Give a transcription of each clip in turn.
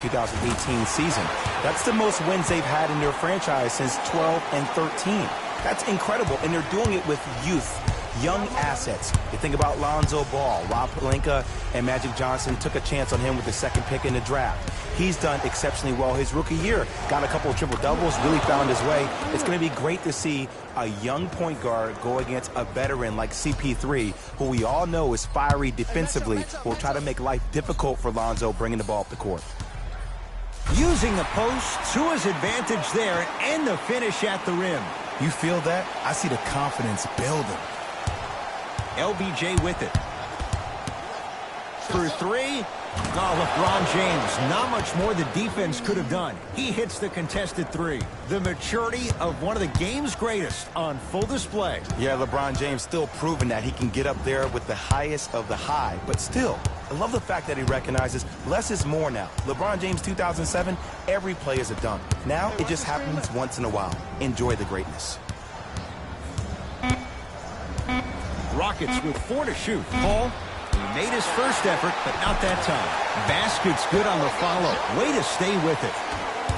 2018 season. That's the most wins they've had in their franchise since 12 and 13. That's incredible, and they're doing it with youth, young assets. You think about Lonzo Ball, Rob Pelinka, and Magic Johnson took a chance on him with the second pick in the draft. He's done exceptionally well his rookie year. Got a couple of triple-doubles, really found his way. It's going to be great to see a young point guard go against a veteran like CP3, who we all know is fiery defensively, who will try to make life difficult for Lonzo bringing the ball up the court. Using the post to his advantage there and the finish at the rim. You feel that? I see the confidence building. LBJ with it. For three. Oh, LeBron James, not much more the defense could have done. He hits the contested three. The maturity of one of the game's greatest on full display. Yeah, LeBron James still proving that he can get up there with the highest of the high. But still, I love the fact that he recognizes less is more now. LeBron James 2007, every play is a dunk. Now it just happens once in a while. Enjoy the greatness. Rockets with 4 to shoot. Paul, he made his first effort, but not that time. Basket's good on the follow. Way to stay with it.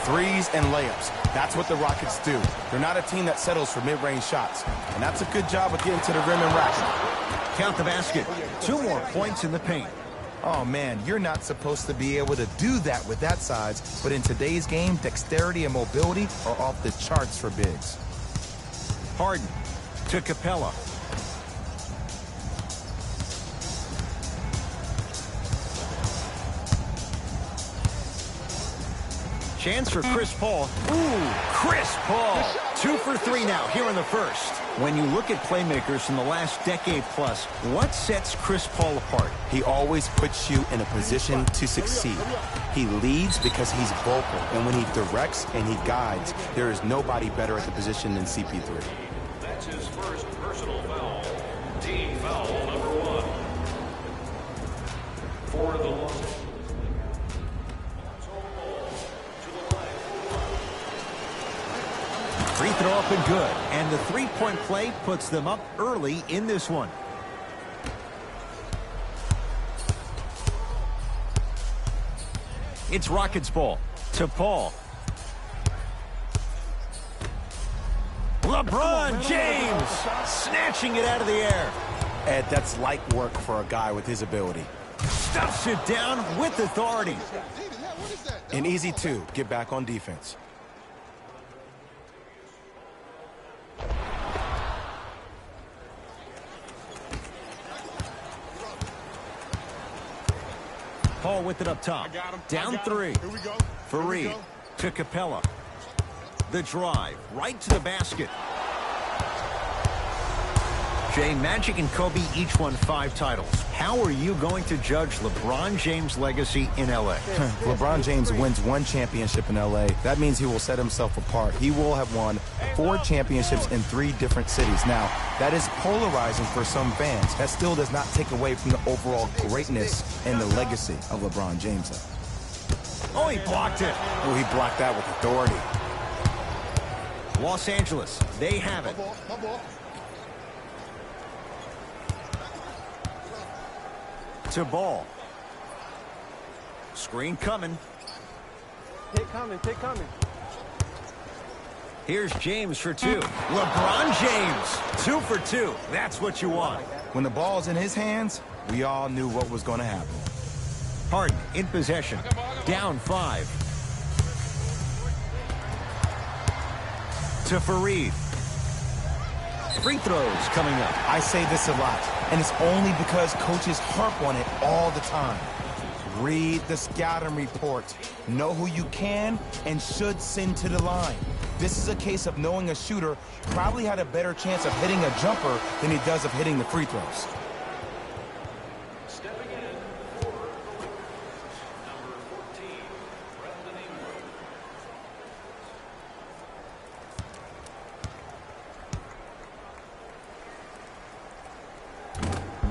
Threes and layups. That's what the Rockets do. They're not a team that settles for mid-range shots. And that's a good job of getting to the rim and racking. Count the basket. 2 more points in the paint. Oh, man, you're not supposed to be able to do that with that size. But in today's game, dexterity and mobility are off the charts for bigs. Harden to Capella. Chance for Chris Paul. Ooh, Chris Paul. 2 for 3 now here in the first. When you look at playmakers in the last decade plus, what sets Chris Paul apart? He always puts you in a position to succeed. He leads because he's vocal, and when he directs and he guides, there is nobody better at the position than CP3. That's his first personal foul. Team foul number 1. For the Los Angeles. Free throw up and good. And the three-point play puts them up early in this one. It's Rockets ball to Paul. LeBron James snatching it out of the air. Ed, that's light work for a guy with his ability. Stuffs it down with authority. And easy, too. Get back on defense. Paul with it up top. Down 3. Here we go. Fareed to Capella. The drive right to the basket. Jay, Magic and Kobe each won 5 titles. How are you going to judge LeBron James' legacy in L.A.? LeBron James wins 1 championship in L.A. That means he will set himself apart. He will have won 4 championships in 3 different cities. Now, that is polarizing for some fans. That still does not take away from the overall greatness and the legacy of LeBron James. Oh, he blocked it. Oh, he blocked that with authority. Los Angeles, they have it. To Ball. Screen coming. Hit coming, hit coming. Here's James for 2. LeBron James, 2 for 2. That's what you want. When the ball's in his hands, we all knew what was going to happen. Harden in possession. Down 5. To Fareed. Free throws coming up. I say this a lot, and it's only because coaches harp on it all the time. Read the scouting report. Know who you can and should send to the line. This is a case of knowing a shooter probably had a better chance of hitting a jumper than he does of hitting the free throws. Stepping in for the Lakers, number 14, Brandon Ingram.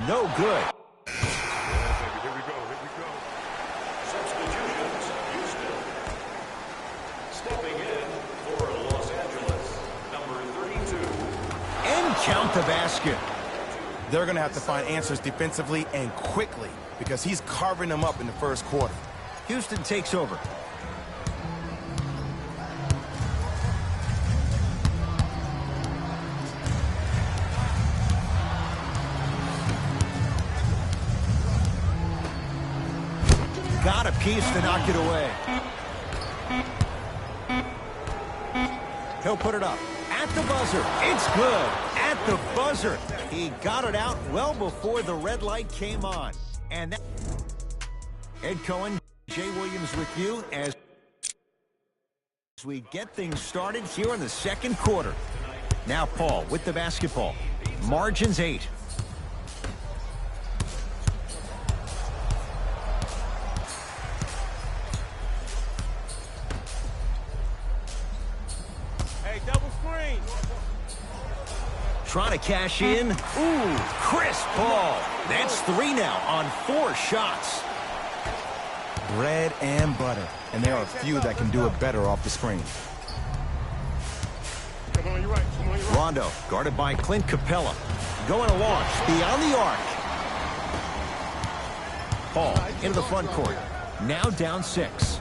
No good. Here we go. Substitutions, Houston. Stepping in for Los Angeles, number 32. And count the basket. They're going to have to find answers defensively and quickly because he's carving them up in the first quarter. Houston takes over. piece to knock it away. He'll put it up. At the buzzer. It's good. At the buzzer. He got it out well before the red light came on. And that... Ed Cohen, Jay Williams with you as we get things started here in the second quarter. Now Paul with the basketball. Margins 8. Hey, double screen. Trying to cash in. Ooh, Chris Paul. That's 3 now on 4 shots. Bread and butter. And there are a few that can do it better off the screen. Come on, you're right. Come on, you're right. Rondo, guarded by Clint Capella. Going to launch beyond the arc. Paul into the front court. Now down 6.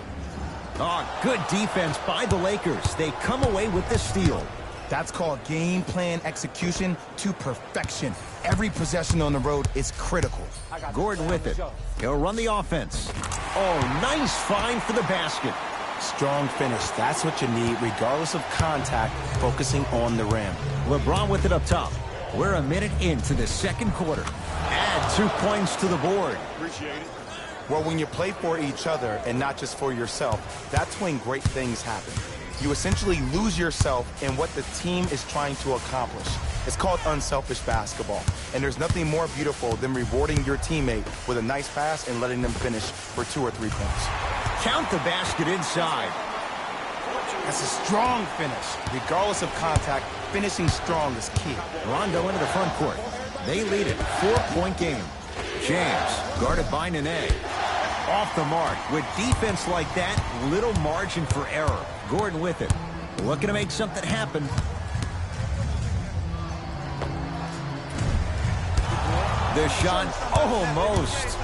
Oh, good defense by the Lakers. They come away with the steal. That's called game plan execution to perfection. Every possession on the road is critical. Gordon with it. He'll run the offense. Oh, nice find for the basket. Strong finish. That's what you need, regardless of contact, focusing on the rim. LeBron with it up top. We're a minute into the second quarter. Add 2 points to the board. Appreciate it. Well, when you play for each other and not just for yourself, that's when great things happen. You essentially lose yourself in what the team is trying to accomplish. It's called unselfish basketball. And there's nothing more beautiful than rewarding your teammate with a nice pass and letting them finish for 2 or 3 points. Count the basket inside. That's a strong finish. Regardless of contact, finishing strong is key. Rondo into the front court. They lead it. 4-point game. James, guarded by Nene. Off the mark. With defense like that, little margin for error. Gordon with it. Looking to make something happen. The shot almost.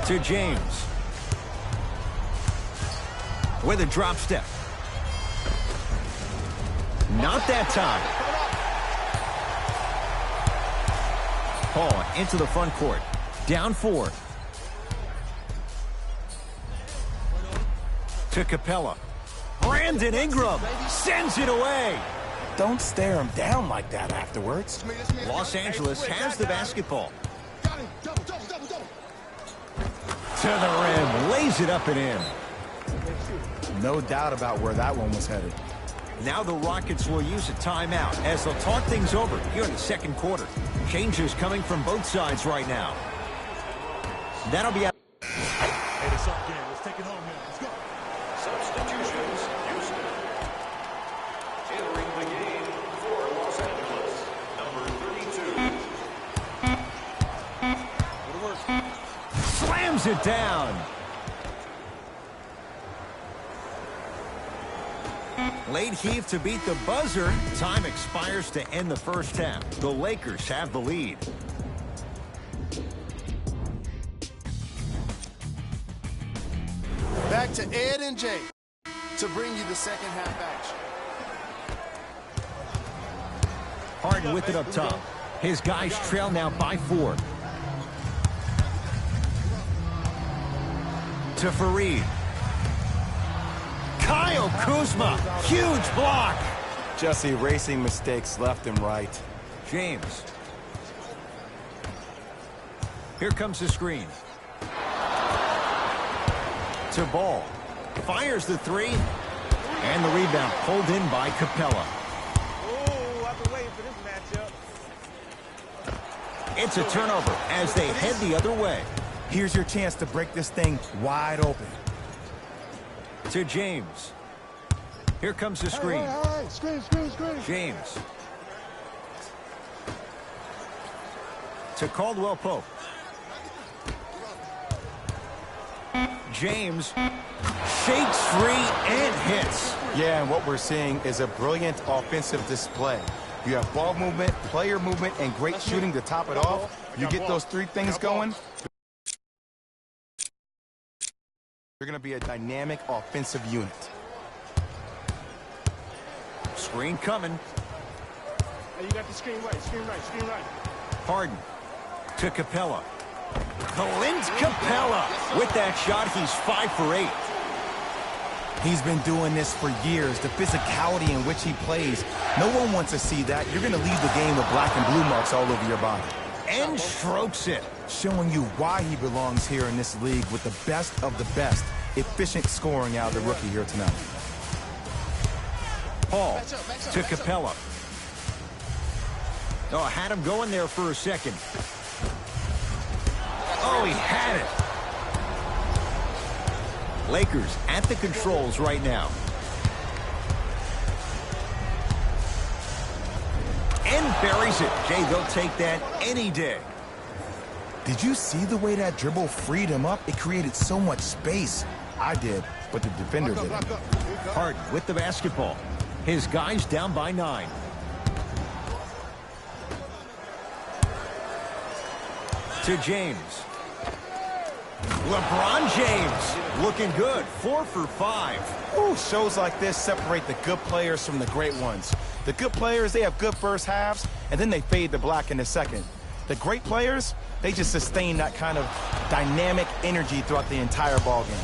To James. With a drop step. Not that time. Paul into the front court. Down 4. To Capella. Brandon Ingram sends it away. Don't stare him down like that afterwards. Los Angeles has the basketball. To the rim. Lays it up and in. No doubt about where that one was headed. Now the Rockets will use a timeout as they'll talk things over here in the second quarter. Changes coming from both sides right now. That'll be out. Hey, that's our game. Let's take it home now. Let's go. Substitutions, Houston. Entering the game for Los Angeles, number 32. Slams it down. Late heave to beat the buzzer. Time expires to end the first half. The Lakers have the lead. Back to Ed and Jay to bring you the second half action. Harden with it up top. His guys trail now by 4. To Fareed. Kyle Kuzma. Huge block. Just erasing mistakes left and right. James. Here comes the screen. To Ball. Fires the 3. And the rebound pulled in by Capella. Oh, I've been waiting for this matchup. It's a turnover as they head the other way. Here's your chance to break this thing wide open. To James. Here comes the screen. Hey, screen. James. To Caldwell Pope. James shakes free and hits. Yeah, and what we're seeing is a brilliant offensive display. You have ball movement, player movement, and great shooting to top it off. You get those 3 things going, you're going to be a dynamic offensive unit. Screen coming. Hey, you got the screen right. Harden to Capella. Clint Capella. With that shot, he's 5 for 8. He's been doing this for years. The physicality in which he plays. No one wants to see that. You're going to leave the game with black and blue marks all over your body. And strokes it. Showing you why he belongs here in this league with the best of the best. Efficient scoring out of the rookie here tonight. Paul to Capella. Oh, had him going there for a second. Oh, he had it. Lakers at the controls right now. And buries it. Jay, they'll take that any day. Did you see the way that dribble freed him up? It created so much space. I did, but the defender didn't. Harden with the basketball. His guys down by 9. To James. LeBron James looking good. 4 for 5. Ooh, shows like this separate the good players from the great ones. The good players, they have good first halves, and then they fade to black in the second. The great players, they just sustain that kind of dynamic energy throughout the entire ball game.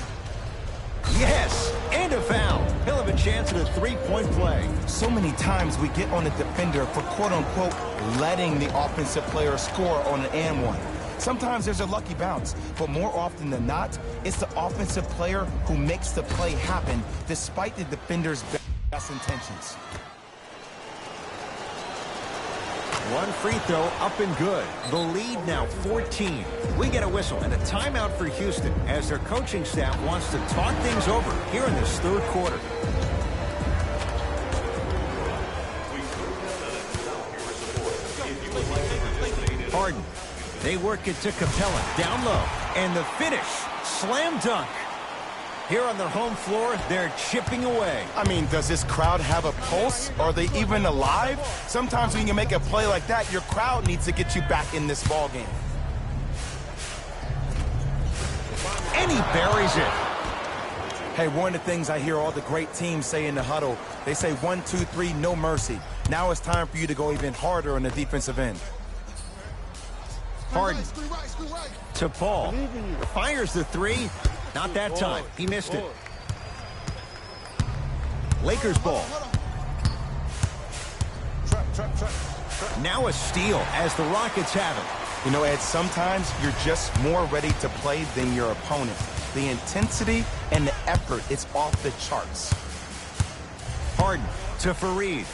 Yes, and a foul. He'll have a chance at a three-point play. So many times we get on the defender for quote-unquote letting the offensive player score on an and one. Sometimes there's a lucky bounce, but more often than not, it's the offensive player who makes the play happen despite the defender's best intentions. One free throw up and good. The lead now 14. We get a whistle and a timeout for Houston as their coaching staff wants to talk things over here in this third quarter. Harden. They work it to Capella down low. And the finish. Slam dunk. Here on their home floor, they're chipping away. I mean, does this crowd have a pulse? Are they even alive? Sometimes when you make a play like that, your crowd needs to get you back in this ball game. And he buries it. Hey, one of the things I hear all the great teams say in the huddle, they say 1, 2, 3, no mercy. Now it's time for you to go even harder on the defensive end. Harden to Paul. Fires the three. Not that time. He missed it. Lakers ball. Now a steal as the Rockets have it. You know, Ed, sometimes you're just more ready to play than your opponent. The intensity and the effort is off the charts. Harden to Fareed.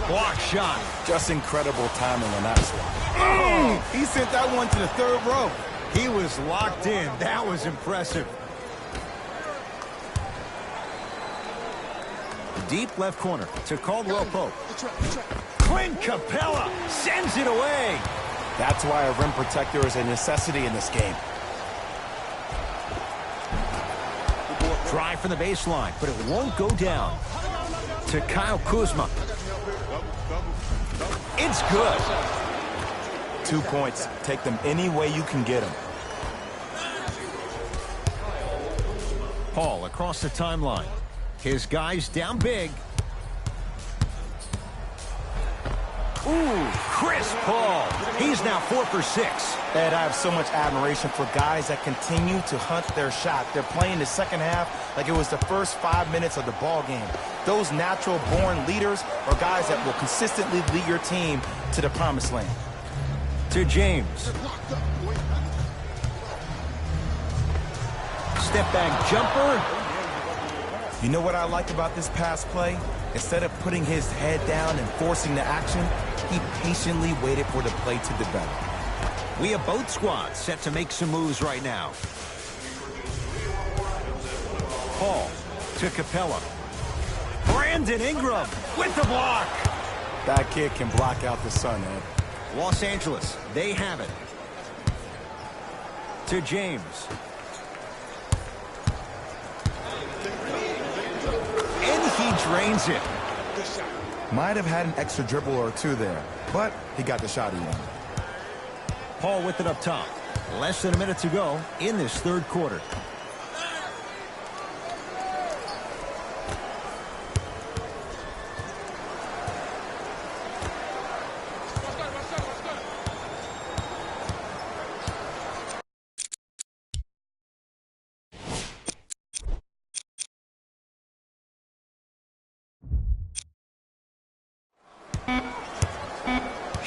Block shot. Just incredible timing on that swat. He sent that one to the third row. He was locked in. That was impressive. Deep left corner to Caldwell Pope. Clint Capella sends it away. That's why a rim protector is a necessity in this game. Drive from the baseline, but it won't go down. To Kyle Kuzma. It's good. 2 points. Take them any way you can get them. Paul across the timeline. His guys down big. Ooh, Chris Paul. He's now 4 for 6. Ed, I have so much admiration for guys that continue to hunt their shot. They're playing the second half like it was the first 5 minutes of the ball game. Those natural-born leaders are guys that will consistently lead your team to the promised land. To James. Step back jumper. You know what I like about this pass play? Instead of putting his head down and forcing the action, he patiently waited for the play to develop. We have both squads set to make some moves right now. Paul to Capella. Brandon Ingram with the block. That kid can block out the sun, Ed. Los Angeles, they have it. To James. And he drains it. Might have had an extra dribble or two there, but he got the shot he wanted. Paul with it up top. Less than a minute to go in this third quarter.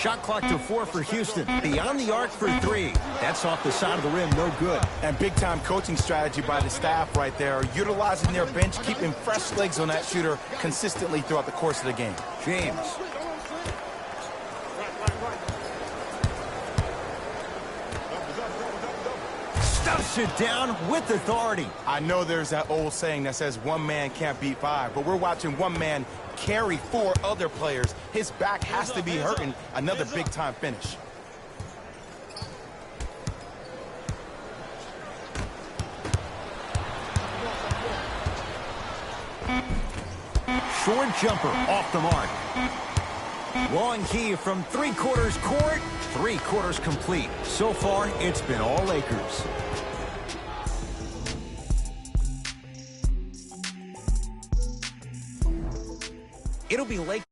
Shot clock to 4 for Houston. Beyond the arc for 3. That's off the side of the rim, no good. And big-time coaching strategy by the staff right there, utilizing their bench, keeping fresh legs on that shooter consistently throughout the course of the game. James. Stuffs it down with authority. I know there's that old saying that says one man can't beat 5, but we're watching one man carry 4 other players. His back has to be hurting. Another big-time finish. Short jumper off the mark. Long key from 3/4 court. 3/4 complete. So far, it's been all Lakers. It'll be Lakers.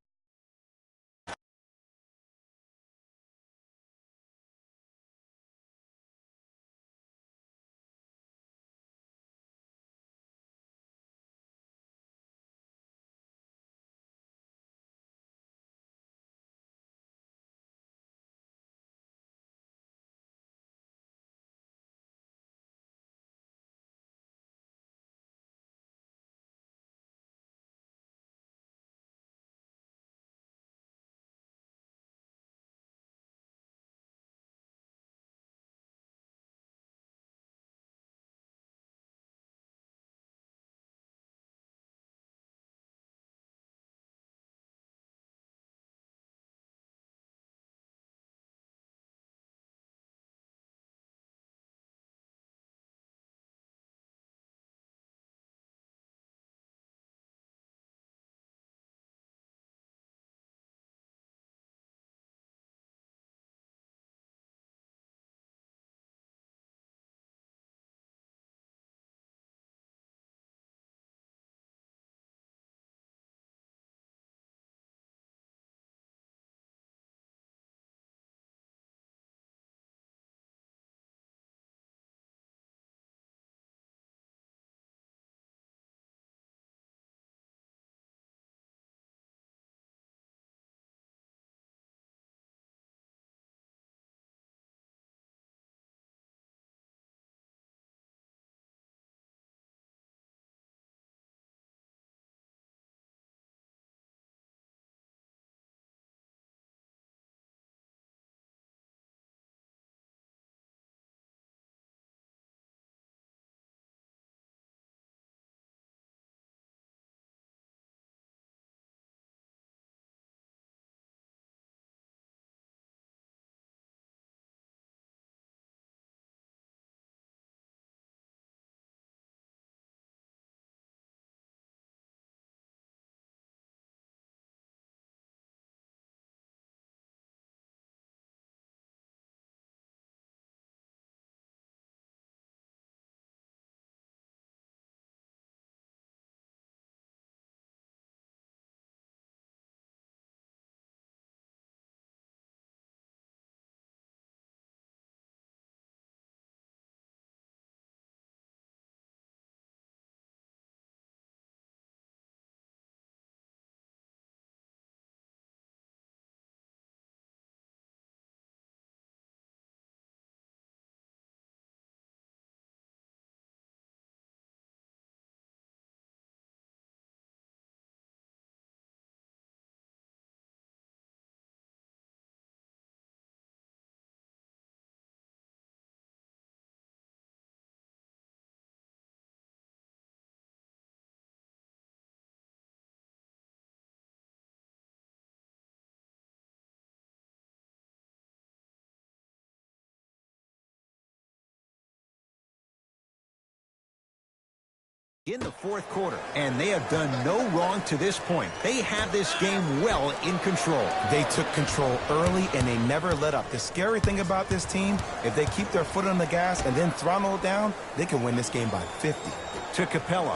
In the 4th quarter, and they have done no wrong to this point. They have this game well in control. They took control early, and they never let up. The scary thing about this team, if they keep their foot on the gas and then throttle it down, they can win this game by 50. To Capella.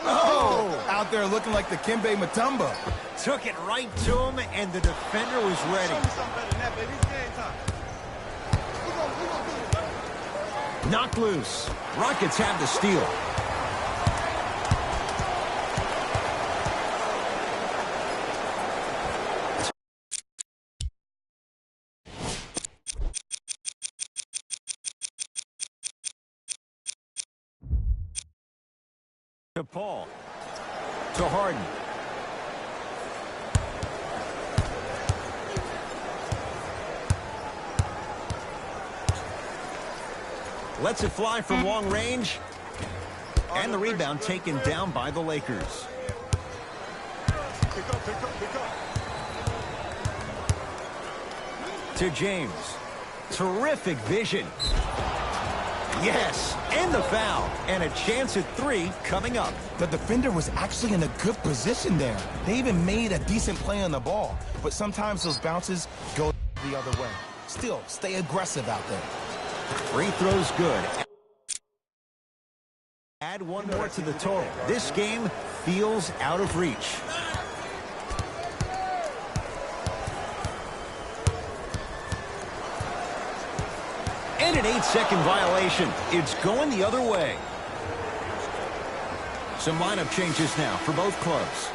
Oh! Out there looking like the Kimbe Mutombo. Took it right to him, and the defender was ready. Show me something better than that, baby. It's game time. Knocked loose. Rockets have the steal. To Paul. To Harden. Lets it fly from long range. And the rebound taken down by the Lakers. Pick up, pick up, pick up. To James. Terrific vision. Yes, and the foul. And a chance at 3 coming up. The defender was actually in a good position there. They even made a decent play on the ball. But sometimes those bounces go the other way. Still, stay aggressive out there. Free throw's good. Add one more to the total. This game feels out of reach. And an 8-second violation. It's going the other way. Some lineup changes now for both clubs.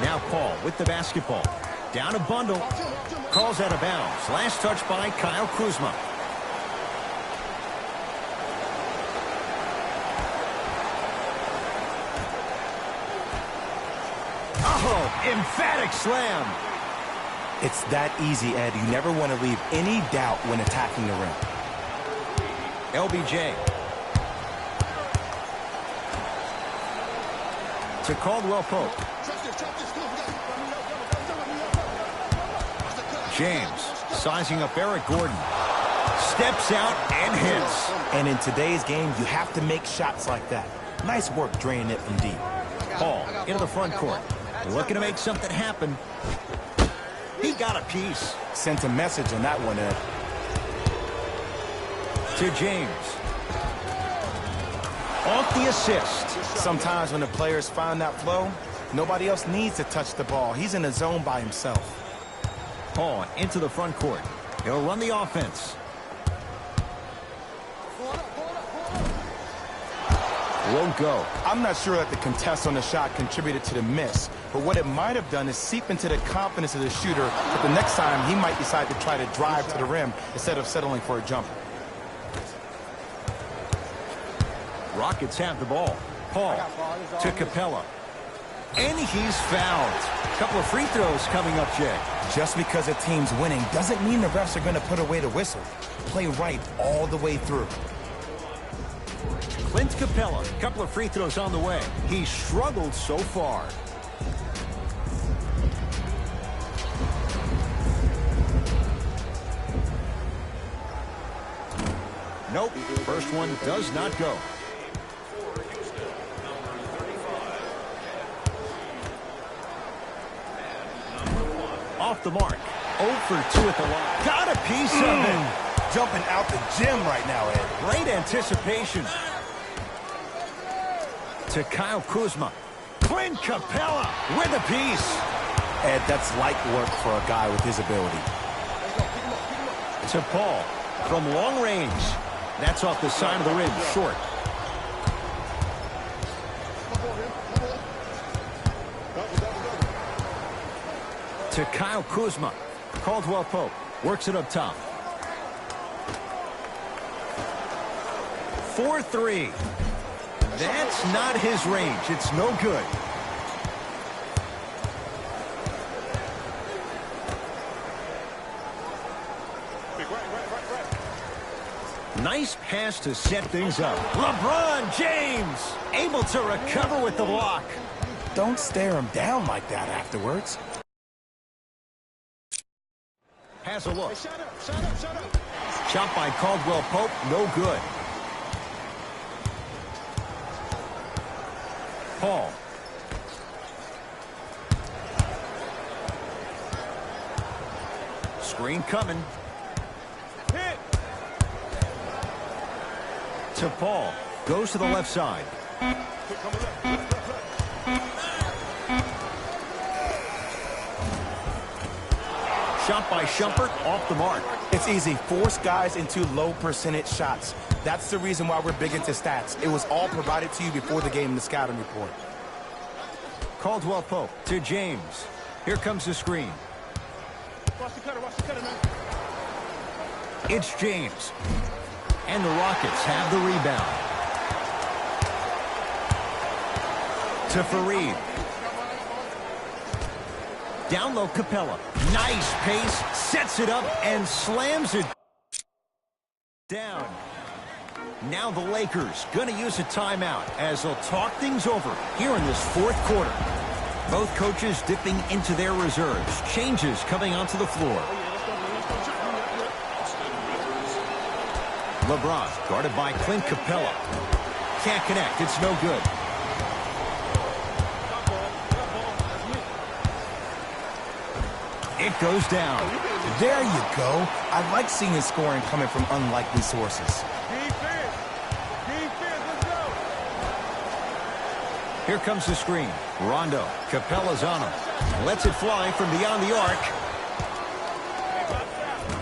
Now Paul with the basketball. Down a bundle. Calls out of bounds. Last touch by Kyle Kuzma. Oh, emphatic slam. It's that easy, Ed. You never want to leave any doubt when attacking the rim. LBJ. To Caldwell Pope. James sizing up Eric Gordon. Steps out and hits. And in today's game, you have to make shots like that. Nice work draining it from deep. Paul into the front court. Looking to make something happen. He got a piece. Sent a message on that one, Ed. To James. Off the assist. Sometimes when the players find that flow, nobody else needs to touch the ball. He's in a zone by himself. Paul into the front court. He'll run the offense. Won't go. I'm not sure that the contest on the shot contributed to the miss, but what it might have done is seep into the confidence of the shooter that the next time he might decide to try to drive to the rim instead of settling for a jumper. Rockets have the ball. Paul to Capella. And he's fouled. A couple of free throws coming up, Jay. Just because a team's winning doesn't mean the refs are going to put away the whistle. Play right all the way through. Clint Capella, a couple of free throws on the way. He struggled so far. Nope, first one does not go. Off the mark. 0 for 2 at the line. Got a piece of it. Jumping out the gym right now, Ed. Great anticipation. To Kyle Kuzma. Clint Capella with a piece. Ed, that's light work for a guy with his ability. To Paul from long range. That's off the side of the rim, short. To Kyle Kuzma. Caldwell Pope works it up top. 4-3. That's not his range. It's no good. Nice pass to set things up. LeBron James able to recover with the block. Don't stare him down like that afterwards. Has a look. Shot by Caldwell Pope, no good. Paul. Screen coming. Hit. To Paul. Goes to the left side. Shot by Shumpert, off the mark. It's easy. Force guys into low percentage shots. That's the reason why we're big into stats. It was all provided to you before the game in the scouting report. Caldwell Pope to James. Here comes the screen. Watch the cutter, man. It's James. And the Rockets have the rebound. To Fareed. Down low, Capella. Nice pace. Sets it up and slams it down. Now the Lakers going to use a timeout as they'll talk things over here in this fourth quarter. Both coaches dipping into their reserves. Changes coming onto the floor. LeBron guarded by Clint Capella. Can't connect. It's no good. It goes down. There you go. I like seeing his scoring coming from unlikely sources. Defense, let's go. Here comes the screen. Rondo. Capella's on him. Lets it fly from beyond the arc.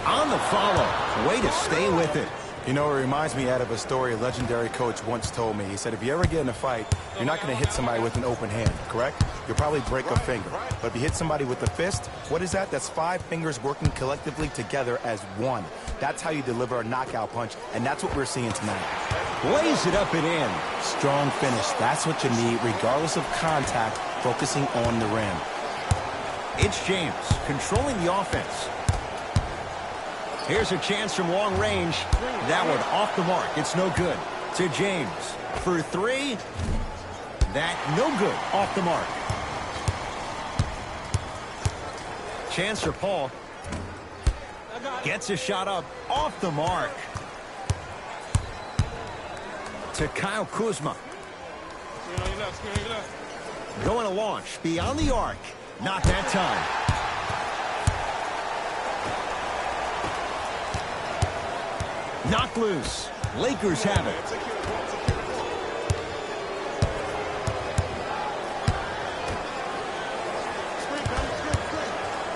On the follow. Way to stay with it. You know, it reminds me of a story a legendary coach once told me. He said, if you ever get in a fight, you're not going to hit somebody with an open hand, correct? You'll probably break a finger. But if you hit somebody with a fist, what is that? That's 5 fingers working collectively together as one. That's how you deliver a knockout punch, and that's what we're seeing tonight. Lays it up and in. Strong finish. That's what you need, regardless of contact, focusing on the rim. It's James controlling the offense. Here's a chance from long range. That one off the mark. It's no good. To James for 3. That no good. Off the mark. Chance for Paul. Gets a shot up. Off the mark. To Kyle Kuzma. Going to launch beyond the arc. Not that time. Knocked loose. Lakers have it.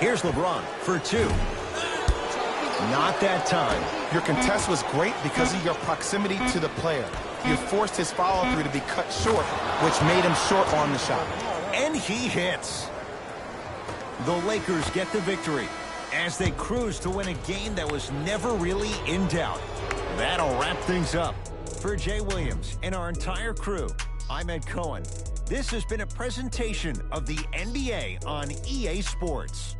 Here's LeBron for 2. Not that time. Your contest was great because of your proximity to the player. You forced his follow-through to be cut short, which made him short on the shot. And he hits. The Lakers get the victory as they cruise to win a game that was never really in doubt. That'll wrap things up. For Jay Williams and our entire crew, I'm Ed Cohen. This has been a presentation of the NBA on EA Sports.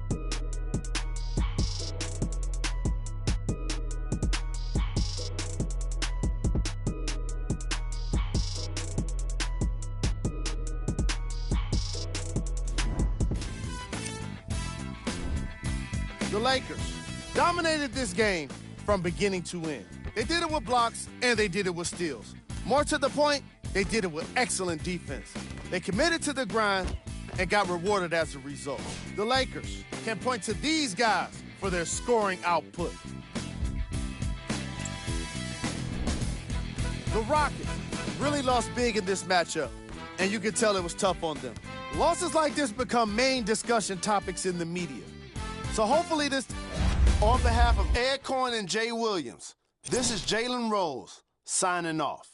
The Lakers dominated this game from beginning to end. They did it with blocks, and they did it with steals. More to the point, they did it with excellent defense. They committed to the grind and got rewarded as a result. The Lakers can point to these guys for their scoring output. The Rockets really lost big in this matchup, and you can tell it was tough on them. Losses like this become main discussion topics in the media. So hopefully this, on behalf of Ed Cohen and Jay Williams, this is Jalen Rose signing off.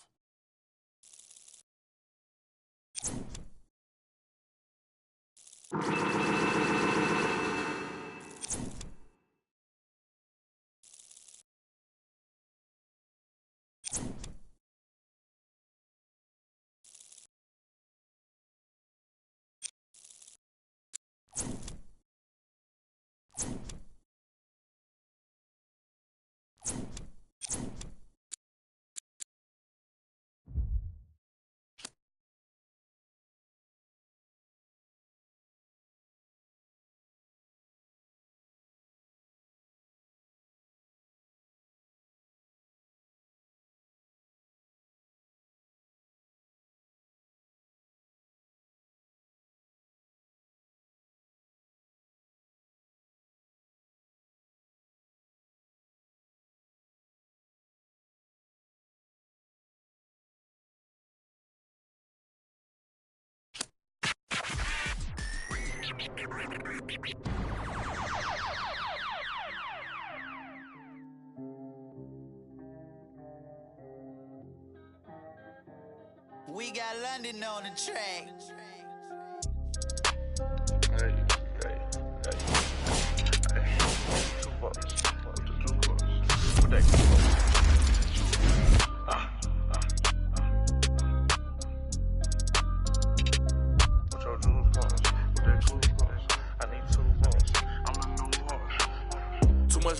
We got London on the track. Hey, hey, hey, hey.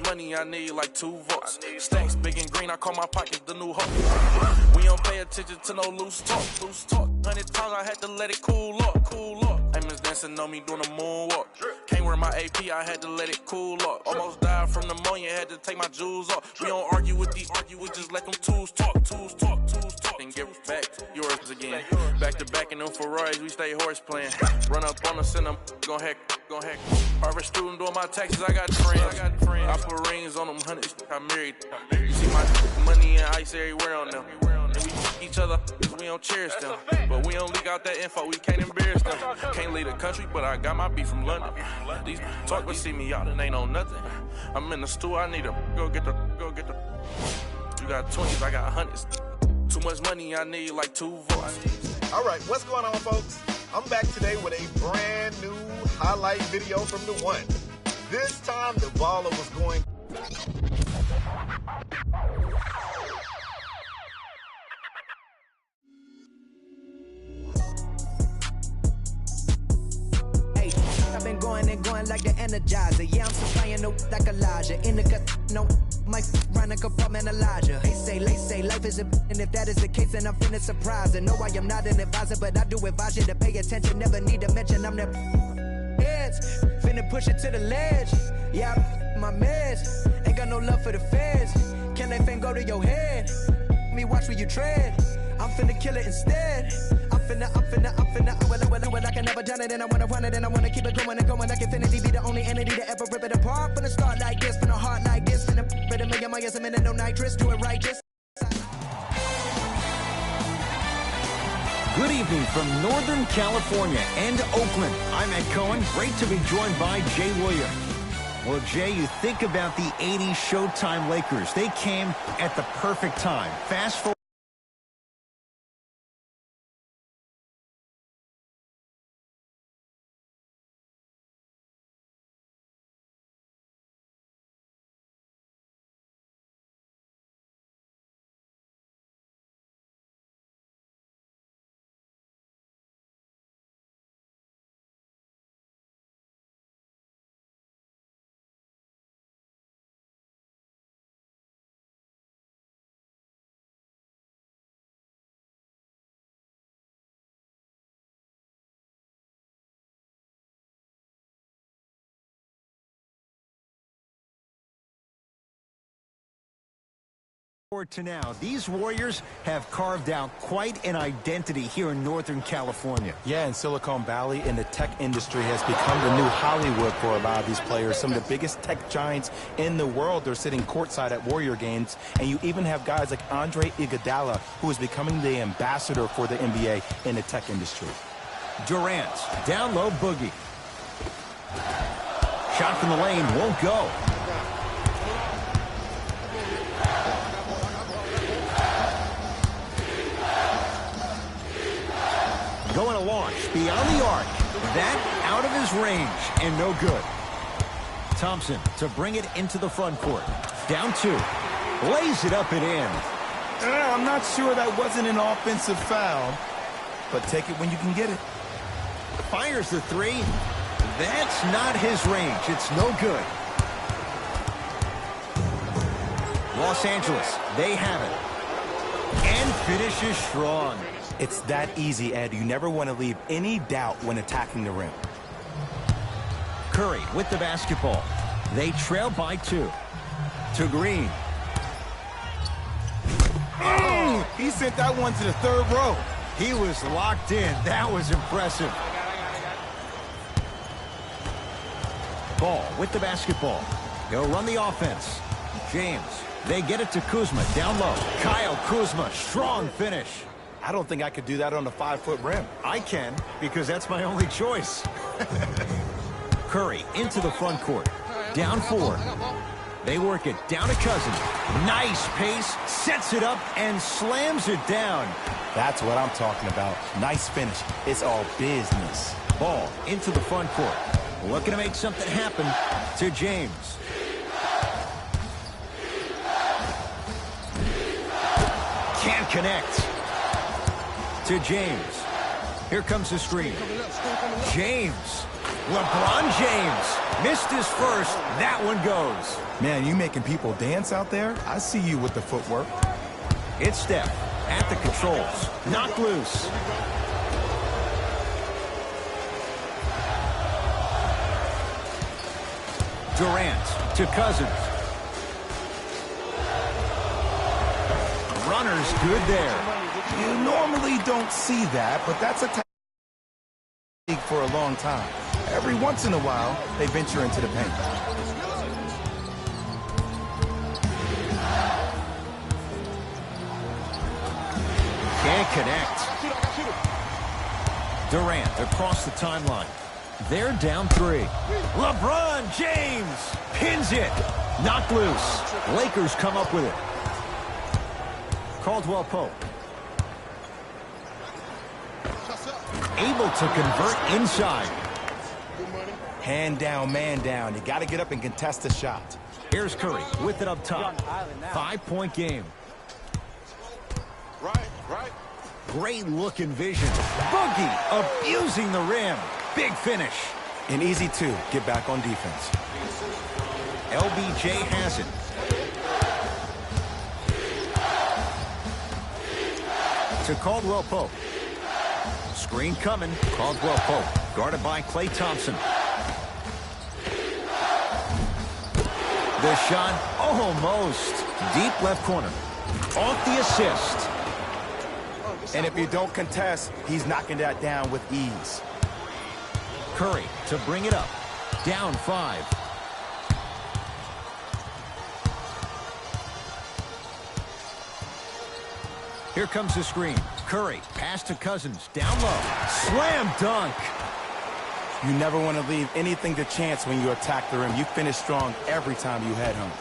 money, I need like 2 votes. Stacks big and green, I call my pockets the new hope. We don't pay attention to no loose talk. 100 times I had to let it cool up. Amos dancing on me doing a moonwalk. Can't wear my AP, I had to let it cool up. Almost died from pneumonia, had to take my jewels off. We don't argue with these, we just let them tools talk. And get back yours again. Back to back in them Ferraris, we stay horse playing. Run up on us and them gon' heck. Harvard student doing my taxes, I got friends. I put rings on them hundreds, I married. You see my money and ice everywhere on them. And we each other, cause we don't cherish them. But we don't leak out that info, we can't embarrass them. Can't leave the country, but I got my beef from London. These talk but see me out and ain't on nothing. I'm in the stool, I need to go get the. You got 20s, I got hundreds. Too much money, I need like 2 votes. All right, what's going on, folks? I'm back today with a brand new highlight video from the one. This time, the baller was going. I've been going and going like the Energizer. Yeah, I'm supplying no like Elijah. In the cut, no, my run a compartmentalizer. They say life is a and if that is the case, then I'm finna surprise. And no, I am not an advisor, but I do advise you to pay attention. Never need to mention I'm the heads. Finna push it to the ledge. Yeah, my meds. Ain't got no love for the feds. Can that thing go to your head? Me watch where you tread. I'm finna kill it instead. I'm finna, well, I can never done it, and I wanna run it, and I wanna keep it going and going like infinity. Be the only entity to ever rip it apart. Finna start like this, finna heart like this, finna rip it a million miles a minute, no nitrous, do it righteous. Good evening from Northern California and Oakland. I'm Ed Cohen. Great to be joined by Jay Williams. Well, Jay, you think about the 80s Showtime Lakers. They came at the perfect time. Fast forward. To now, these Warriors have carved out quite an identity here in Northern California. Yeah, in Silicon Valley, and the tech industry has become the new Hollywood for a lot of these players. Some of the biggest tech giants in the world are sitting courtside at Warrior games, and you even have guys like Andre Iguodala, who is becoming the ambassador for the NBA in the tech industry. Durant, down low boogie. Shot from the lane, won't go. Going to launch beyond the arc. That out of his range and no good. Thompson to bring it into the front court. Down 2. Lays it up and in. I'm not sure that wasn't an offensive foul, but take it when you can get it. Fires the 3. That's not his range. It's no good. Los Angeles, they have it. And finishes strong. It's that easy, Ed. You never want to leave any doubt when attacking the rim. Curry with the basketball. They trail by 2. To Green. Oh, he sent that one to the 3rd row. He was locked in. That was impressive. Ball with the basketball. He'll run the offense. James. They get it to Kuzma. Down low. Kyle Kuzma. Strong finish. I don't think I could do that on a 5-foot rim. I can, because that's my only choice. Curry into the front court. Down 4. They work it down to Cousins. Nice pace, sets it up, and slams it down. That's what I'm talking about. Nice finish. It's all business. Ball into the front court. Looking to make something happen to James. Can't connect. To James. Here comes the screen. James. LeBron James missed his first. That one goes. Man, you making people dance out there? I see you with the footwork. It's Steph at the controls. Knocked loose. Durant to Cousins. Runner's good there. You normally don't see that, but that's a tactic for a long time. Every once in a while, they venture into the paint. Can't connect. Durant across the timeline. They're down 3. LeBron James pins it. Knocked loose. Lakers come up with it. Caldwell Pope. Able to convert inside. Hand down, man down. You got to get up and contest the shot. Here's Curry with it up top. 5-point game. Right. Great looking vision. Boogie abusing the rim. Big finish. And easy, too. Get back on defense. LBJ has it. To Caldwell Pope. Screen coming. Caldwell Pope. Guarded by Klay Thompson. The shot almost. Deep left corner. Off the assist. And if you don't contest, he's knocking that down with ease. Curry to bring it up. Down 5. Here comes the screen. Curry, pass to Cousins, down low. Slam dunk. You never want to leave anything to chance when you attack the rim. You finish strong every time you head home.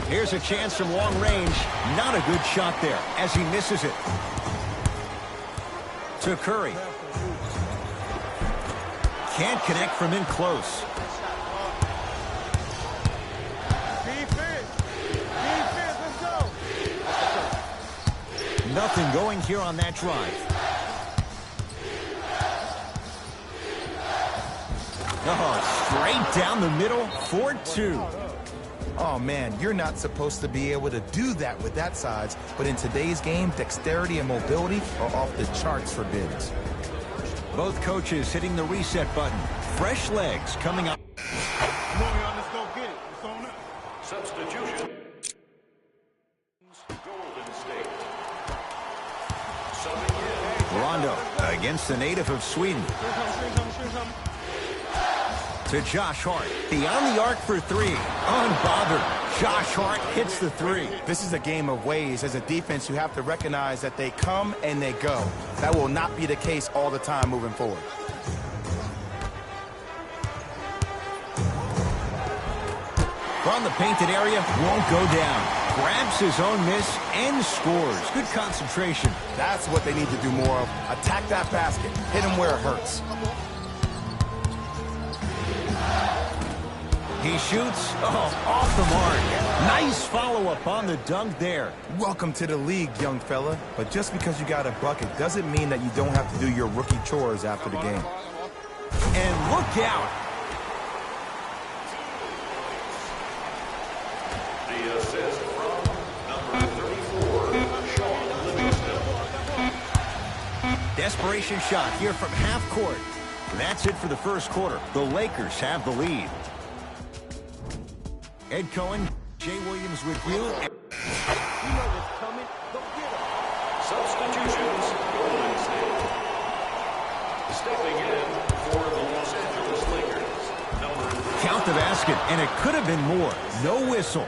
Here's a chance from long range. Not a good shot there as he misses it. To Curry. Can't connect from in close. Defense, let's go. Nothing going here on that drive. Oh, straight down the middle, 4-2. Oh, man, you're not supposed to be able to do that with that size, but in today's game, dexterity and mobility are off the charts for bigs. Both coaches hitting the reset button. Fresh legs coming up. Come on, y'all, let's go get it. It's on up. Substitution. Golden State. Subbing in. Rondo against the native of Sweden. To Josh Hart. Beyond the arc for 3. Unbothered. Josh Hart hits the 3. This is a game of ways. As a defense, you have to recognize that they come and they go. That will not be the case all the time moving forward. From the painted area, won't go down. Grabs his own miss and scores. Good concentration. That's what they need to do more of. Attack that basket. Hit him where it hurts. He shoots. Oh, off the mark. Nice follow-up on the dunk there. Welcome to the league, young fella. But just because you got a bucket doesn't mean that you don't have to do your rookie chores after the game. And look out. The assist from number 34, Sean Livingston. Desperation shot here from half court. That's it for the first quarter. The Lakers have the lead. Ed Cohen, Jay Williams with you. Substitutions, Golden State. Stepping in for the Los Angeles Lakers, number 3. Count the basket, and it could have been more. No whistle.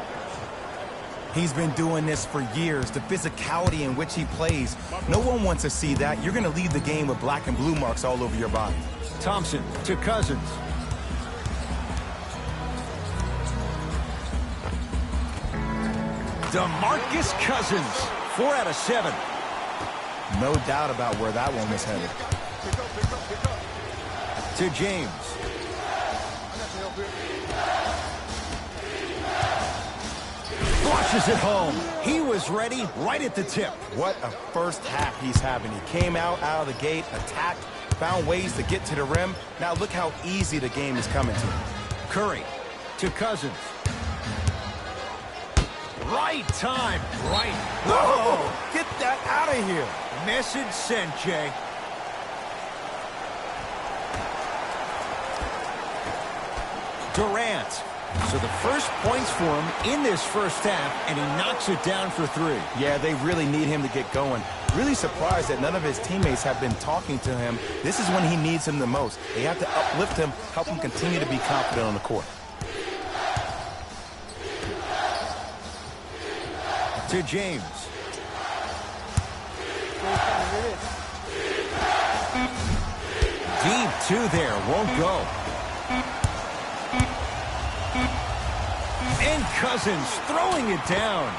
He's been doing this for years. The physicality in which he plays, no one wants to see that. You're going to leave the game with black and blue marks all over your body. Thompson to Cousins. DeMarcus Cousins, 4 out of 7. No doubt about where that one was headed. To James. Flushes it home. He was ready right at the tip. What a first half he's having. He came out of the gate, attacked, found ways to get to the rim. Now look how easy the game is coming to him. Curry to Cousins. Right time, right. Whoa! Get that out of here. Message sent, Jay. Durant. So the first points for him in this first half, and he knocks it down for 3. Yeah, they really need him to get going. Really surprised that none of his teammates have been talking to him. This is when he needs him the most. They have to uplift him, help him continue to be confident on the court. To James. Deep 2 there, won't go. And Cousins throwing it down.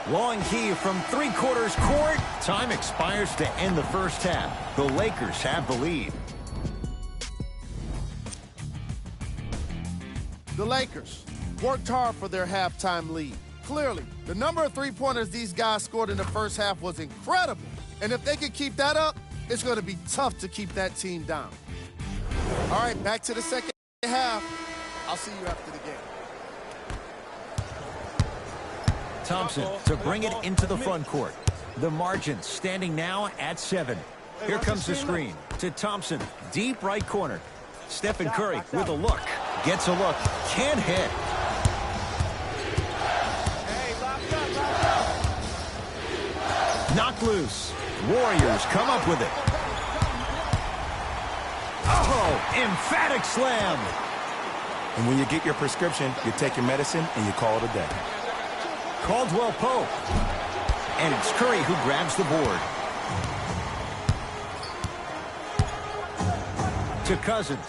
Long key from 3/4 court. Time expires to end the first half. The Lakers have the lead. The Lakers worked hard for their halftime lead. Clearly, the number of three-pointers these guys scored in the first half was incredible. And if they can keep that up, it's going to be tough to keep that team down. All right, back to the second half. I'll see you after the game. Thompson to bring it into the front court. The margin standing now at 7. Here comes the screen to Thompson. Deep right corner. Stephen Curry with a look. Gets a look. Can't hit. Knocked loose. Warriors come up with it. Oh, emphatic slam. And when you get your prescription, you take your medicine and you call it a day. Caldwell Pope. And it's Curry who grabs the board. To Cousins.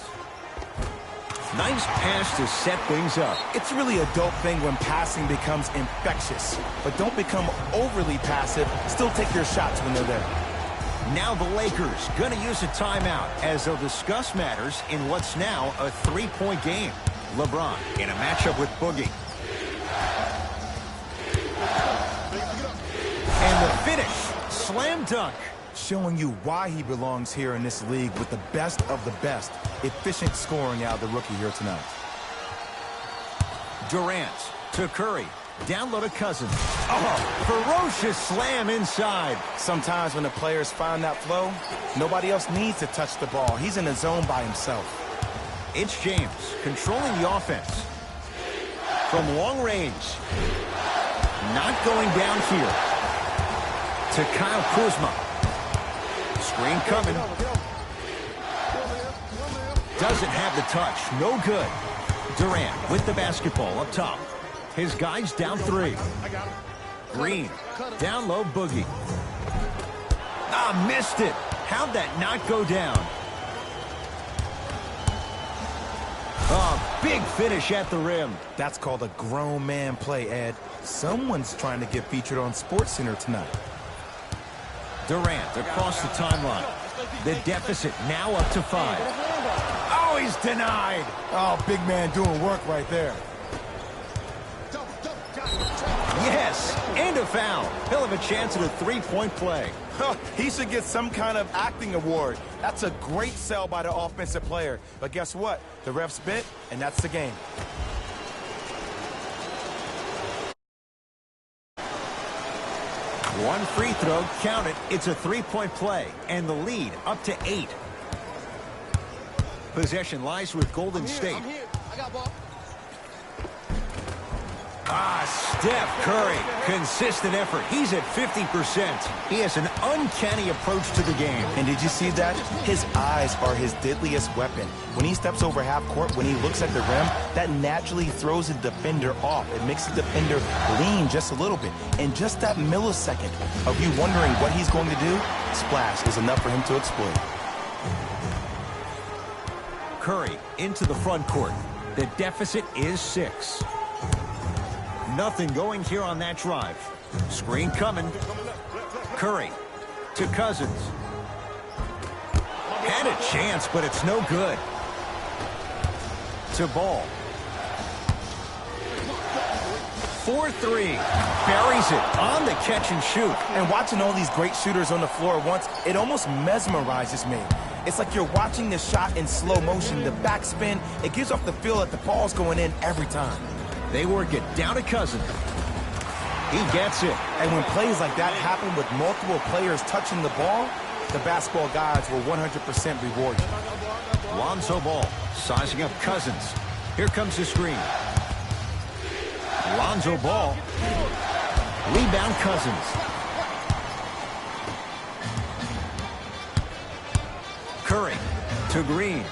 Nice pass to set things up. It's really a dope thing when passing becomes infectious. But don't become overly passive. Still take your shots when they're there. Now the Lakers going to use a timeout as they'll discuss matters in what's now a 3-point game. LeBron in a matchup with Boogie. And the finish. Slam dunk. Showing you why he belongs here in this league with the best of the best. Efficient scoring out of the rookie here tonight. Durant to Curry. Down low to Cousins. Oh, ferocious slam inside. Sometimes when the players find that flow, nobody else needs to touch the ball. He's in the zone by himself. It's James controlling the offense. From long range. Not going down here. To Kyle Kuzma. Screen coming. Doesn't have the touch. No good. Durant with the basketball up top. His guys down 3. Green. Down low, Boogie. Ah, missed it. How'd that not go down? Oh, big finish at the rim. That's called a grown man play, Ed. Someone's trying to get featured on SportsCenter tonight. Durant across the timeline. The deficit now up to 5. Oh, he's denied. Oh, big man doing work right there. Yes, and a foul. He'll have a chance at a 3-point play. He should get some kind of acting award. That's a great sell by the offensive player. But guess what? The ref spit, and that's the game. One free throw, count it. It's a 3-point play, and the lead up to 8. Possession lies with Golden State. I'm here. I got ball. Ah, Steph Curry. Consistent effort. He's at 50%. He has an uncanny approach to the game. And did you see that? His eyes are his deadliest weapon. When he steps over half court, when he looks at the rim, that naturally throws the defender off. It makes the defender lean just a little bit. And just that millisecond of you wondering what he's going to do, splash is enough for him to exploit. Curry into the front court. The deficit is 6. Nothing going here on that drive. Screen coming. Curry to Cousins. Had a chance, but it's no good. To Ball. 4-3. Buries it on the catch and shoot. And watching all these great shooters on the floor at once, it almost mesmerizes me. It's like you're watching the shot in slow motion. The backspin, it gives off the feel that the ball's going in every time. They work it down to Cousins. He gets it. And when plays like that happen with multiple players touching the ball, the basketball gods will 100% reward you. Lonzo Ball sizing up Cousins. Here comes the screen. Lonzo Ball. Rebound Cousins. Curry to Green.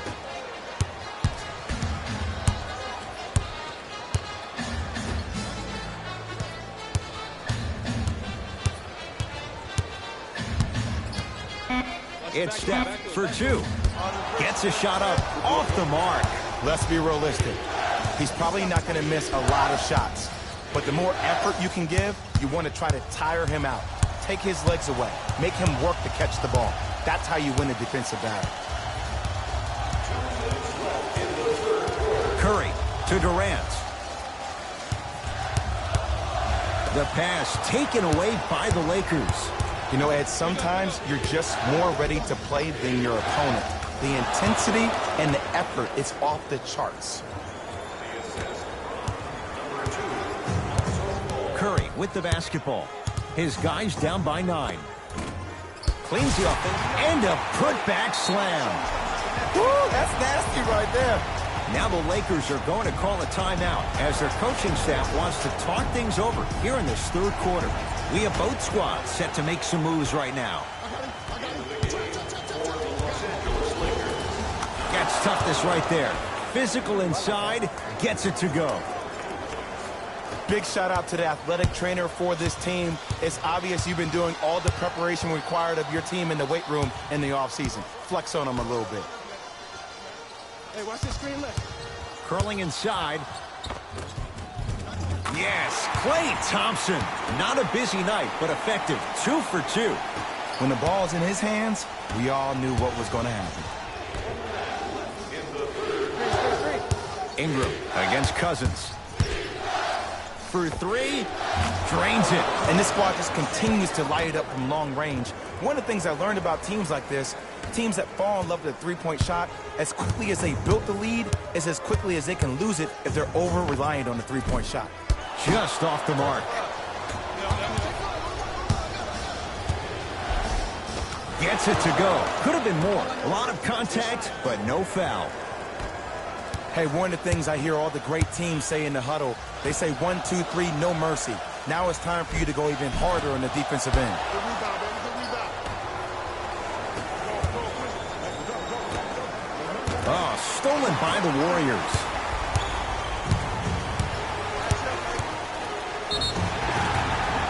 It's Steph for two. Gets a shot up off the mark. Let's be realistic. He's probably not going to miss a lot of shots. But the more effort you can give, you want to try to tire him out. Take his legs away. Make him work to catch the ball. That's how you win a defensive battle. Curry to Durant. The pass taken away by the Lakers. You know, Ed, sometimes you're just more ready to play than your opponent. The intensity and the effort is off the charts. Curry with the basketball. His guys down by 9. Cleans it up and a putback slam. Woo, that's nasty right there. Now the Lakers are going to call a timeout as their coaching staff wants to talk things over here in this third quarter. We have both squads set to make some moves right now. Gets toughness right there. Physical inside, gets it to go. Big shout out to the athletic trainer for this team. It's obvious you've been doing all the preparation required of your team in the weight room in the offseason. Flex on them a little bit. Hey, watch the screen left. Curling inside. Yes, Klay Thompson. Not a busy night, but effective. 2 for 2. When the ball's in his hands, we all knew what was going to happen. Ingram against Cousins. For 3, drains it. And this squad just continues to light it up from long range. One of the things I learned about teams like this, teams that fall in love with a three-point shot, as quickly as they built the lead, is as quickly as they can lose it if they're over-reliant on the three-point shot. Just off the mark. Gets it to go. Could have been more. A lot of contact, but no foul. Hey, one of the things I hear all the great teams say in the huddle, they say 1, 2, 3, no mercy. Now it's time for you to go even harder on the defensive end. Oh, stolen by the Warriors.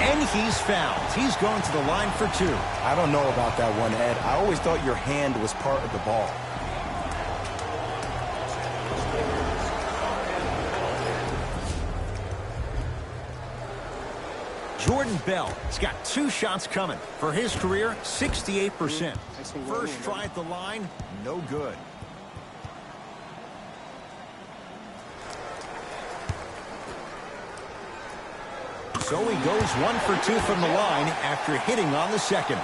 And he's fouled. He's going to the line for 2. I don't know about that one, Ed. I always thought your hand was part of the ball. Jordan Bell has got 2 shots coming. For his career, 68%. First try at the line, no good. So he goes 1 for 2 from the line after hitting on the second.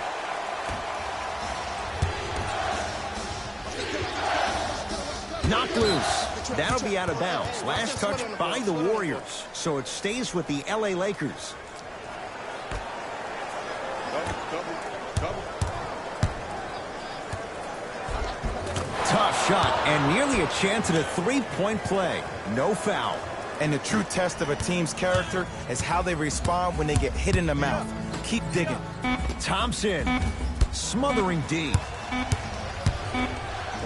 Knocked loose. That'll be out of bounds. Last touch by the Warriors. So it stays with the LA Lakers. Tough shot and nearly a chance at a three-point play. No foul. And the true test of a team's character is how they respond when they get hit in the mouth. Keep digging. Thompson smothering D.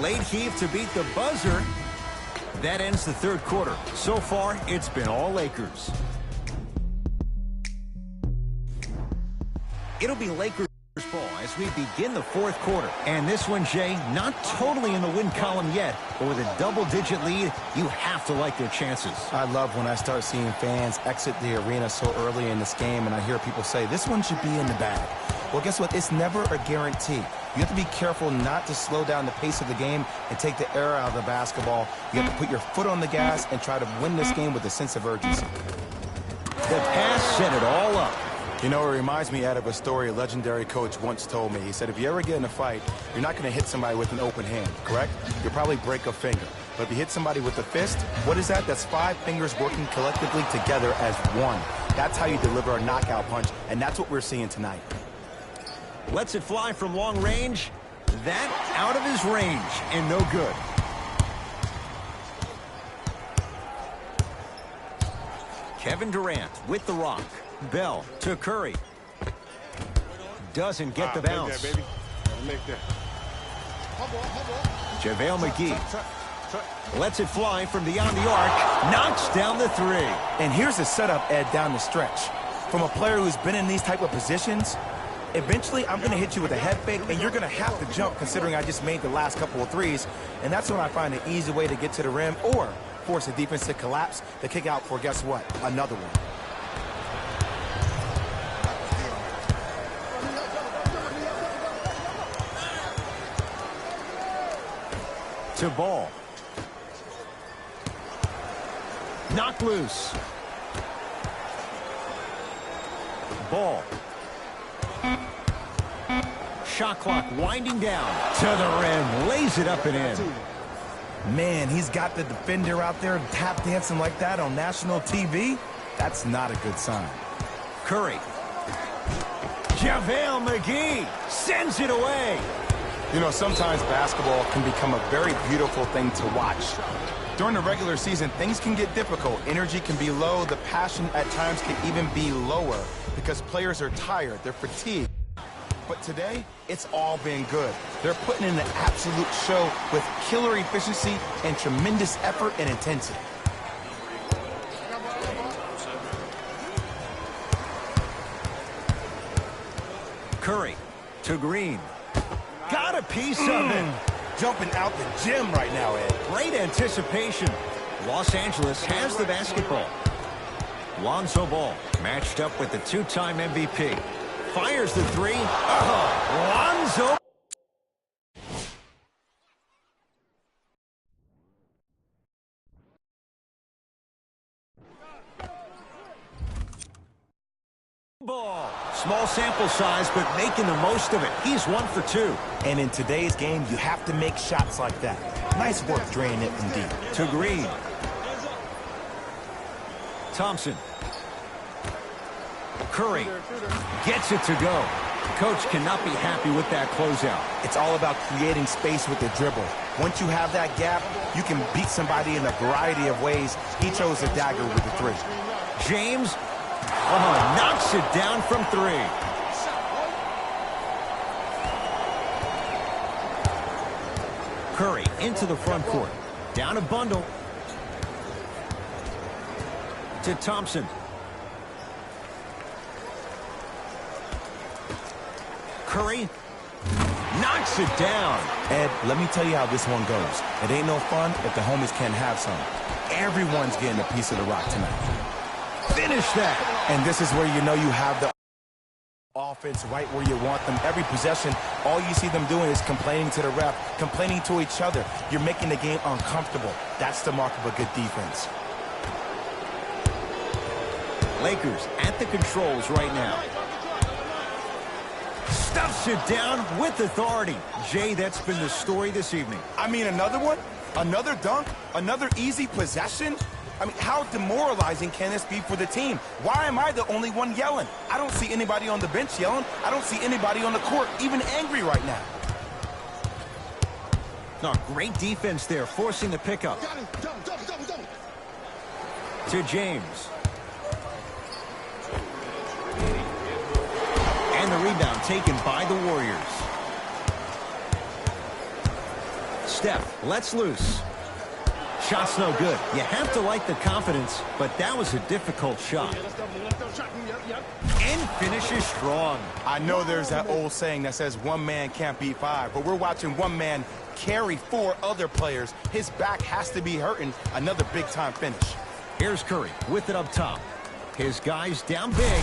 Late heave to beat the buzzer. That ends the third quarter. So far, it's been all Lakers. It'll be Lakers ball as we begin the fourth quarter. And this one, Jay, not totally in the win column yet, but with a double-digit lead, you have to like their chances. I love when I start seeing fans exit the arena so early in this game, and I hear people say, this one should be in the bag. Well, guess what? It's never a guarantee. You have to be careful not to slow down the pace of the game and take the air out of the basketball. You have to put your foot on the gas and try to win this game with a sense of urgency. The pass set it all up. You know, it reminds me of a story a legendary coach once told me. He said, if you ever get in a fight, you're not going to hit somebody with an open hand, correct? You'll probably break a finger. But if you hit somebody with a fist, what is that? That's 5 fingers working collectively together as one. That's how you deliver a knockout punch, and that's what we're seeing tonight. Lets it fly from long range. That out of his range and no good. Kevin Durant with the rock. Bell to Curry. Doesn't get the bounce. Make that, baby. Make that. JaVale McGee lets it fly from beyond the arc. Knocks down the 3. And here's the setup, Ed, down the stretch. From a player who's been in these type of positions, eventually I'm going to hit you with a head fake, and you're going to have to jump considering I just made the last couple of threes. And that's when I find an easy way to get to the rim or force the defense to collapse, to kick out for, guess what, another one. To Ball. Knocked loose. Ball. Shot clock winding down to the rim. Lays it up and in. Man, he's got the defender out there tap dancing like that on national TV. That's not a good sign. Curry. JaVale McGee sends it away. You know, sometimes basketball can become a very beautiful thing to watch. During the regular season, things can get difficult. Energy can be low. The passion at times can even be lower because players are tired. They're fatigued. But today, it's all been good. They're putting in an absolute show with killer efficiency and tremendous effort and intensity. Curry to Green. Got a piece of it. Jumping out the gym right now, Ed. Great anticipation. Los Angeles has the basketball. Lonzo Ball matched up with the 2-time MVP. Fires the 3. Lonzo. Ball. Small sample size, but making the most of it. He's 1 for 2. And in today's game, you have to make shots like that. Nice work draining it from deep. To Green. Thompson. Curry gets it to go. Coach cannot be happy with that closeout. It's all about creating space with the dribble. Once you have that gap, you can beat somebody in a variety of ways. He chose the dagger with the 3. James knocks it down from 3. Curry into the front court. Down a bundle. To Thompson. Curry knocks it down. Ed, let me tell you how this one goes. It ain't no fun if the homies can't have some. Everyone's getting a piece of the rock tonight. Finish that. And this is where you know you have the offense right where you want them. Every possession, all you see them doing is complaining to the ref, complaining to each other. You're making the game uncomfortable. That's the mark of a good defense. Lakers at the controls right now. Stuffs it down with authority. Jay, that's been the story this evening. I mean, another one? Another dunk? Another easy possession? I mean, how demoralizing can this be for the team? Why am I the only one yelling? I don't see anybody on the bench yelling. I don't see anybody on the court even angry right now. No, great defense there, forcing the pickup. To James. And the rebound taken by the Warriors. Steph lets loose. Shot's no good. You have to like the confidence, but that was a difficult shot. And finishes strong. I know there's that old saying that says one man can't beat 5, but we're watching one man carry 4 other players. His back has to be hurting. Another big-time finish. Here's Curry with it up top. His guys down big.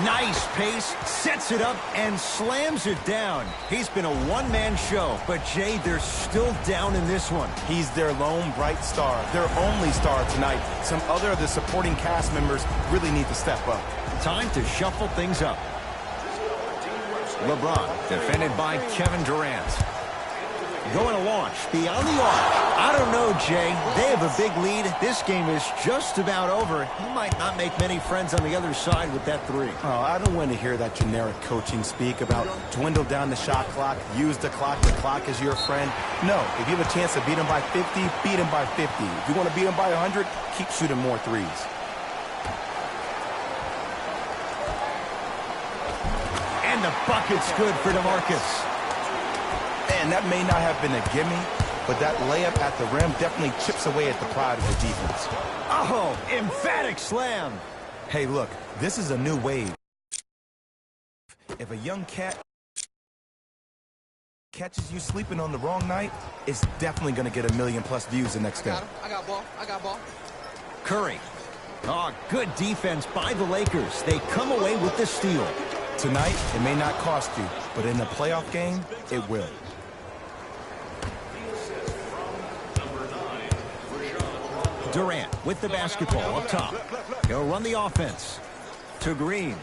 Nice pace, sets it up, and slams it down. He's been a one-man show, but Jay, they're still down in this one. He's their lone bright star, their only star tonight. Some other of the supporting cast members really need to step up. Time to shuffle things up. LeBron, defended by Kevin Durant. Going to launch beyond the arc. I don't know, Jay. They have a big lead. This game is just about over. He might not make many friends on the other side with that three. Oh, I don't want to hear that generic coaching speak about dwindle down the shot clock, use the clock as your friend. No, if you have a chance to beat him by 50, beat him by 50. If you want to beat him by 100, keep shooting more threes. And the bucket's good for DeMarcus. And that may not have been a gimme, but that layup at the rim definitely chips away at the pride of the defense. Oh, emphatic slam. Hey, look, this is a new wave. If a young cat catches you sleeping on the wrong night, it's definitely going to get 1 million+ views the next day. I got ball. Curry. Oh, good defense by the Lakers. They come away with the steal. Tonight, it may not cost you, but in a playoff game, it will. Durant with the basketball up top. He'll run the offense to Green.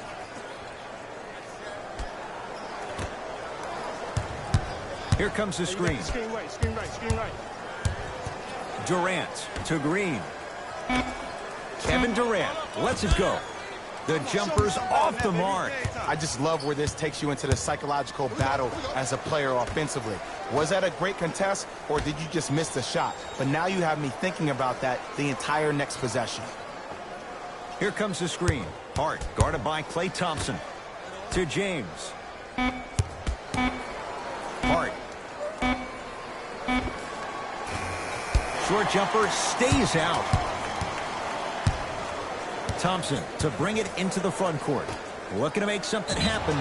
Here comes the screen. Screen right. Durant to Green. Kevin Durant lets it go. The jumper's off the mark. I just love where this takes you into the psychological battle as a player offensively. Was that a great contest, or did you just miss the shot? But now you have me thinking about that the entire next possession. Here comes the screen. Hart guarded by Klay Thompson. To James. Hart. Short jumper stays out. Thompson to bring it into the front court. Looking to make something happen.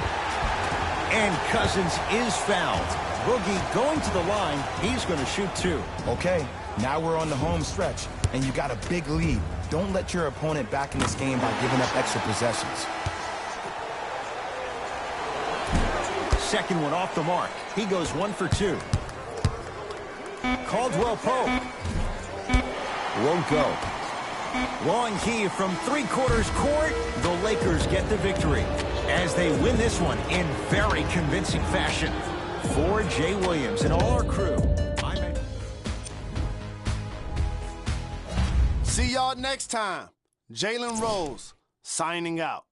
And Cousins is fouled. Boogie going to the line. He's going to shoot two. Okay, now we're on the home stretch, and you got a big lead. Don't let your opponent back in this game by giving up extra possessions. Second one off the mark. He goes 1 for 2. Caldwell Pope. Won't go. Long key from three-quarters court. The Lakers get the victory as they win this one in very convincing fashion. For Jay Williams and all our crew, See y'all next time. Jalen Rose signing out.